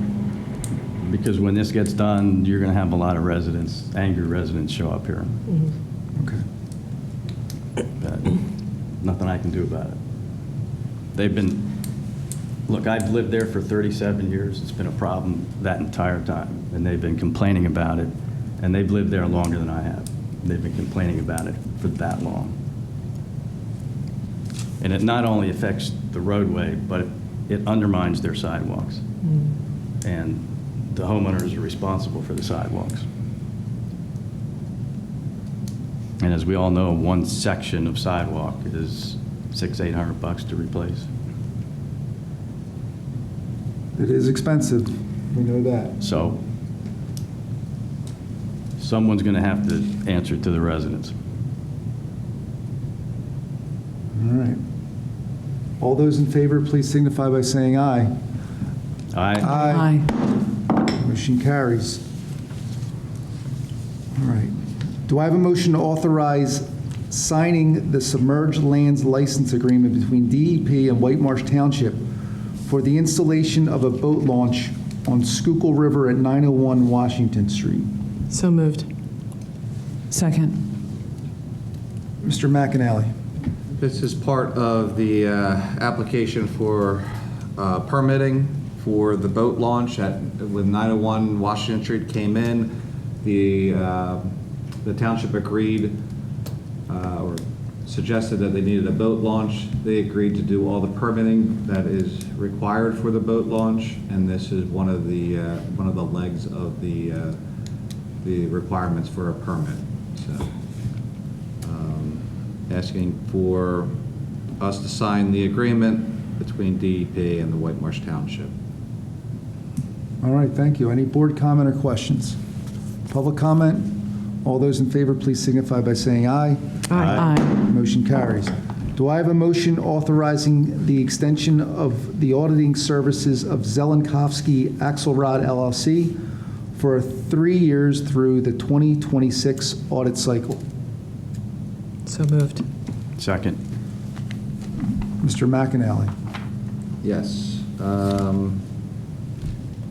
because when this gets done, you're going to have a lot of residents, angry residents show up here. Okay. But nothing I can do about it. They've been, look, I've lived there for 37 years. It's been a problem that entire time, and they've been complaining about it, and they've lived there longer than I have. They've been complaining about it for that long. And it not only affects the roadway, but it undermines their sidewalks. And the homeowners are responsible for the sidewalks. And as we all know, one section of sidewalk is $600-800 to replace. It is expensive. We know that. So someone's going to have to answer to the residents. All right. All those in favor, please signify by saying aye. Aye. Motion carries. All right. Do I have a motion to authorize signing the Submerged Lands License Agreement between DEP and Whitemarsh Township for the installation of a boat launch on Schuylkill River at 901 Washington Street? So moved. Second. Mr. McAnally. This is part of the application for permitting for the boat launch with 901 Washington Street came in. The township agreed or suggested that they needed a boat launch. They agreed to do all the permitting that is required for the boat launch, and this is one of the legs of the requirements for a permit. So. Asking for us to sign the agreement between DEP and the Whitemarsh Township. All right, thank you. Any board comment or questions? Public comment? All those in favor, please signify by saying aye. Aye. Motion carries. Do I have a motion authorizing the extension of the auditing services of Zelenkofske Axelrod LLC for 3 years through the 2026 audit cycle? So moved. Second. Mr. McAnally. Yes.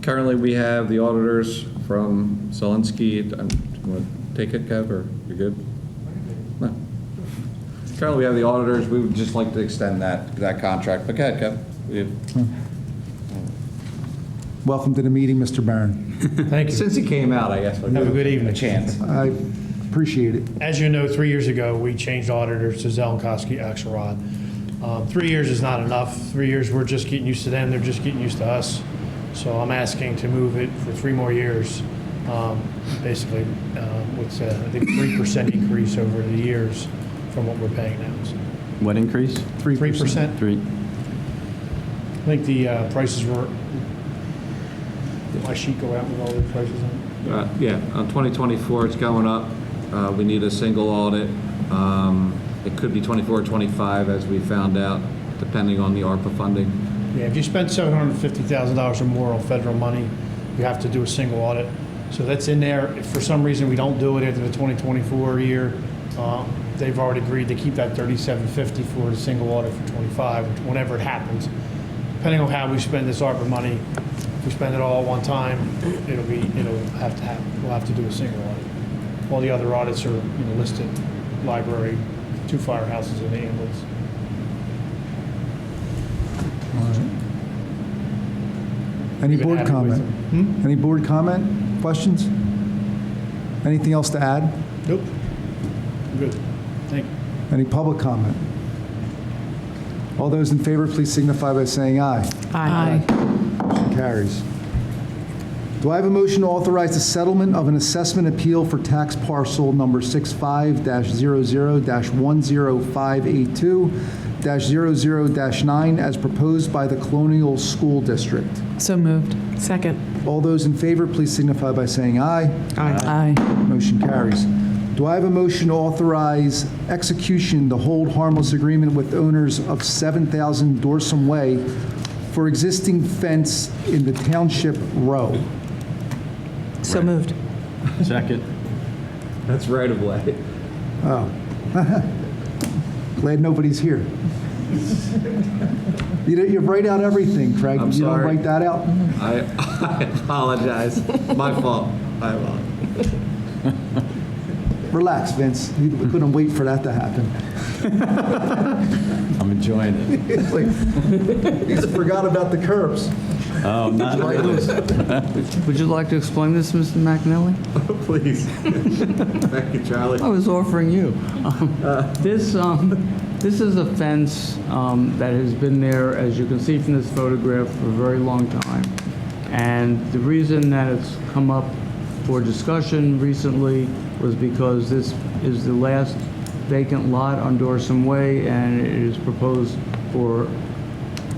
Currently, we have the auditors from Zelenkofske. Do you want to take it, Kev, or you good? No. Currently, we have the auditors. We would just like to extend that contract. But go ahead, Kev. Welcome to the meeting, Mr. Barron. Thank you. Since he came out, I guess. Have a good evening. A chance. I appreciate it. As you know, 3 years ago, we changed auditors to Zelenkofske Axelrod. 3 years is not enough. 3 years, we're just getting used to them. They're just getting used to us. So I'm asking to move it for 3 more years, basically with, I think, 3% increase over the years from what we're paying now. So What increase? 3%. 3. I think the prices were, my sheet go out with all the prices on it. Yeah, on 2024, it's going up. We need a single audit. It could be 24 or 25, as we found out, depending on the ARPA funding. Yeah, if you spend $750,000 or more on federal money, you have to do a single audit. So that's in there. If for some reason we don't do it after the 2024 year, they've already agreed to keep that $3,750 for the single audit for 25, whenever it happens. Depending on how we spend this ARPA money, if we spend it all at one time, we'll have to do a single audit. All the other audits are, listed: library, 2 firehouses, and the ambulance. Any We've been board happy with comment? them. Any board comment, questions? Anything else to add? Nope. I'm good. Thank you. Any public comment? All those in favor, please signify by saying aye. Aye. Motion carries. Do I have a motion to authorize the settlement of an assessment appeal for tax parcel number 65-00-10582-00-9 as proposed by the Colonial School District? So moved. Second. All those in favor, please signify by saying aye. Aye. Motion carries. Do I have a motion to authorize execution the Hold Harmless Agreement with owners of 7,000 Dorsam Way for existing fence in the Township Row? So moved. Second. That's right of way. Oh. Glad nobody's here. You write out everything, Craig. I'm You don't sorry. write that out? I apologize. My fault. I apologize. Relax, Vince. We couldn't wait for that to happen. I'm enjoying it. It's like, you forgot about the curbs. Oh, not really. Would you like to explain this, Mr. McNally? Please. Thank you, Charlie. I was offering you. This is a fence that has been there, as you can see from this photograph, for a very long time. And the reason that it's come up for discussion recently was because this is the last vacant lot on Dorsam Way, and it is proposed for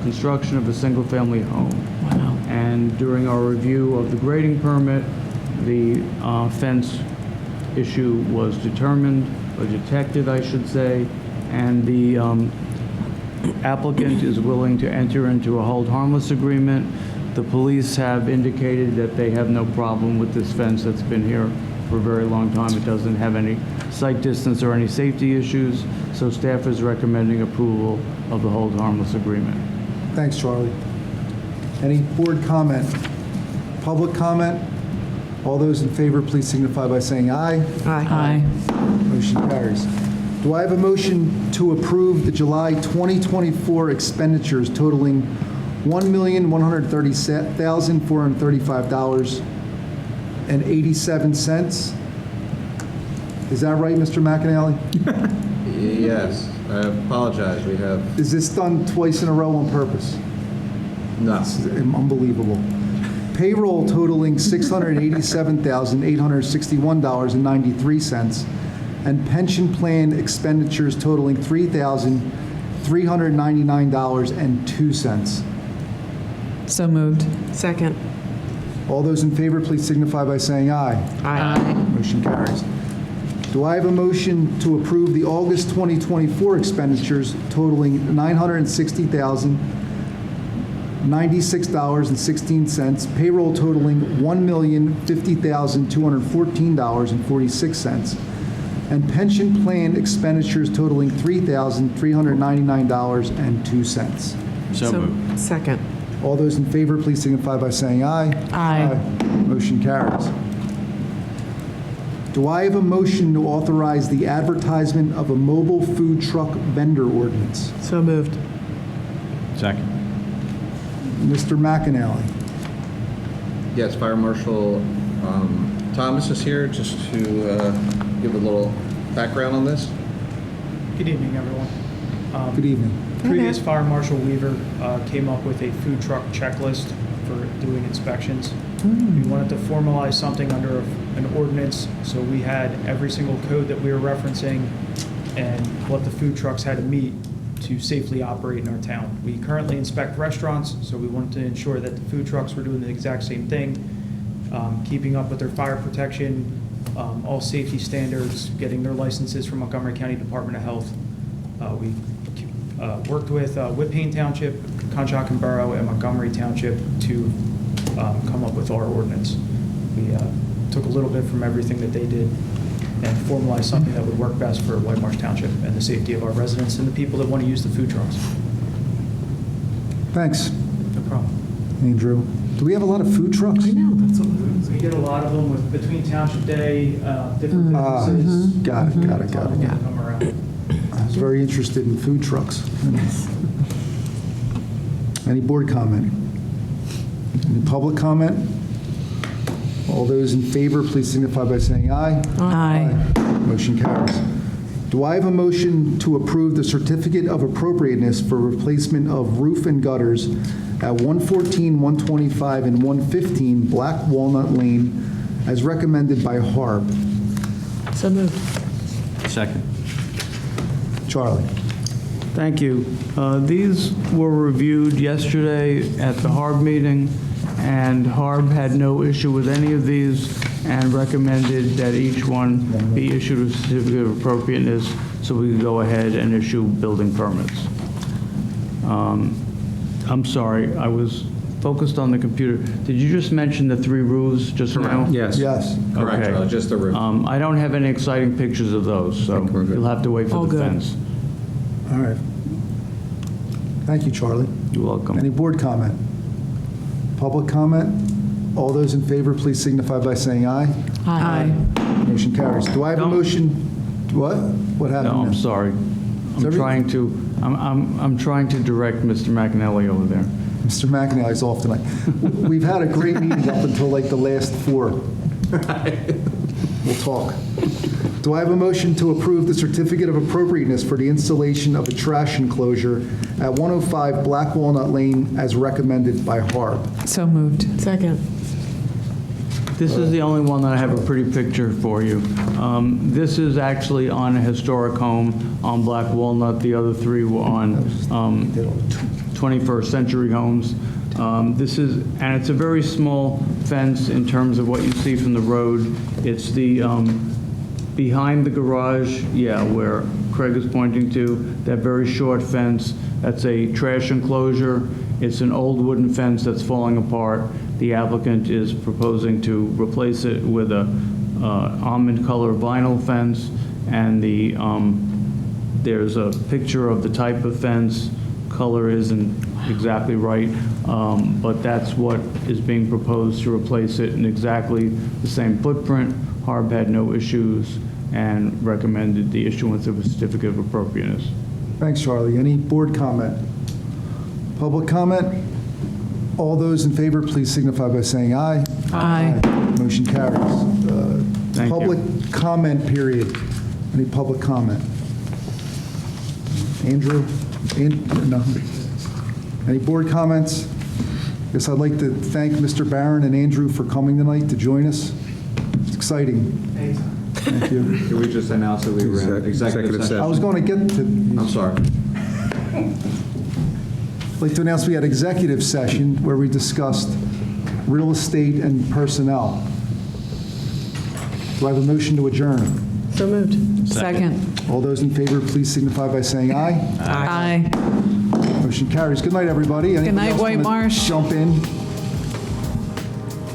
construction of a single-family home. Wow. And during our review of the grading permit, the fence issue was determined, or detected, I should say, and the applicant is willing to enter into a hold harmless agreement. The police have indicated that they have no problem with this fence that's been here for a very long time. It doesn't have any sight distance or any safety issues, so staff is recommending approval of the hold harmless agreement. Thanks, Charlie. Any board comment? Public comment? All those in favor, please signify by saying aye. Aye. Motion carries. Do I have a motion to approve the July 2024 expenditures totaling $1,137,435.87? Is that right, Mr. McAnally? Yes, I apologize. We have Is this done twice in a row on purpose? no. It's unbelievable. Payroll totaling $687,861.93, and pension plan expenditures totaling $3,399.02. So moved. Second. All those in favor, please signify by saying aye. Aye. Motion carries. Do I have a motion to approve the August 2024 expenditures totaling $960,096.16, payroll totaling $1,050,214.46, and pension plan expenditures totaling $3,399.02? So moved. Second. All those in favor, please signify by saying aye. Aye. Motion carries. Do I have a motion to authorize the advertisement of a mobile food truck vendor ordinance? So moved. Second. Mr. McAnally. Yes, Fire Marshal Thomas is here just to give a little background on this. Good evening, everyone. Good evening. Previous Fire Marshal Weaver came up with a food truck checklist for doing inspections. We wanted to formalize something under an ordinance, so we had every single code that we were referencing and what the food trucks had to meet to safely operate in our town. We currently inspect restaurants, so we wanted to ensure that the food trucks were doing the exact same thing. keeping up with their fire protection, all safety standards, getting their licenses from Montgomery County Department of Health. We worked with Whippane Township, Conshohocken Borough, and Montgomery Township to come up with our ordinance. We took a little bit from everything that they did and formalized something that would work best for Whitemarsh Township and the safety of our residents and the people that want to use the food trucks. Thanks, No problem. Andrew. Do we have a lot of food trucks? I know, that's all it is. We get a lot of them with between Township Day, different businesses. Got it. Come around. I was very interested in food trucks. Any board comment? Any public comment? All those in favor, please signify by saying aye. Aye. Motion carries. Do I have a motion to approve the Certificate of Appropriateness for replacement of roof and gutters at 114, 125, and 115 Black Walnut Lane as recommended by HARB? So moved. Second. Charlie? Thank you. These were reviewed yesterday at the HARB meeting, and HARB had no issue with any of these and recommended that each one be issued a certificate of appropriateness so we could go ahead and issue building permits. I'm sorry, I was focused on the computer. Did you just mention the 3 roofs just now? Yes. Yes. Correct, Okay. Charlie, just the roof. I don't have any exciting pictures of those, so we're good. you'll have to wait All for the good. fence. All right. Thank you, Charlie. You're welcome. Any board comment? Public comment? All those in favor, please signify by saying aye. Aye. Motion carries. Do I have a No. motion? What? What happened? No, I'm now? sorry. I'm every- trying to direct Mr. McAnally over there. Mr. McAnally's off tonight. We've had a great meeting up until like the last 4. We'll talk. Do I have a motion to approve the Certificate of Appropriateness for the installation of a trash enclosure at 105 Black Walnut Lane as recommended by HARB? So moved. Second. This is the only one that I have a pretty picture for you. This is actually on a historic home on Black Walnut. The other 3 were on 21st century homes. And it's a very small fence in terms of what you see from the road. It's the, behind the garage, where Craig is pointing to, that very short fence. That's a trash enclosure. It's an old wooden fence that's falling apart. The applicant is proposing to replace it with a almond color vinyl fence, and there's a picture of the type of fence. Color isn't exactly right, but that's what is being proposed to replace it in exactly the same footprint. HARB had no issues and recommended the issuance of a certificate of appropriateness. Thanks, Charlie. Any board comment? Public comment? All those in favor, please signify by saying aye. Aye. Motion carries. Thank you. Public comment period. Any public comment? Andrew? No. Any board comments? Guess I'd like to thank Mr. Barron and Andrew for coming tonight to join us. It's exciting. Thank you. Can we just announce that we were in executive session? I was going to get to, I'm sorry. I'd like to announce we had executive session where we discussed real estate and personnel. Do I have a motion to adjourn? So moved. Second. All those in favor, please signify by saying aye. Aye. Motion carries. Good night, everybody. Good Anybody night, else wanna Whitemarsh. Jump in.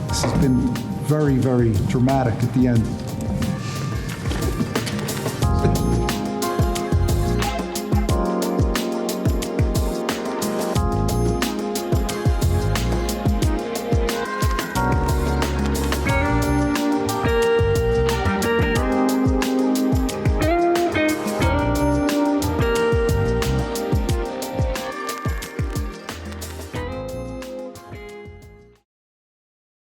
This has been very, very dramatic at the end.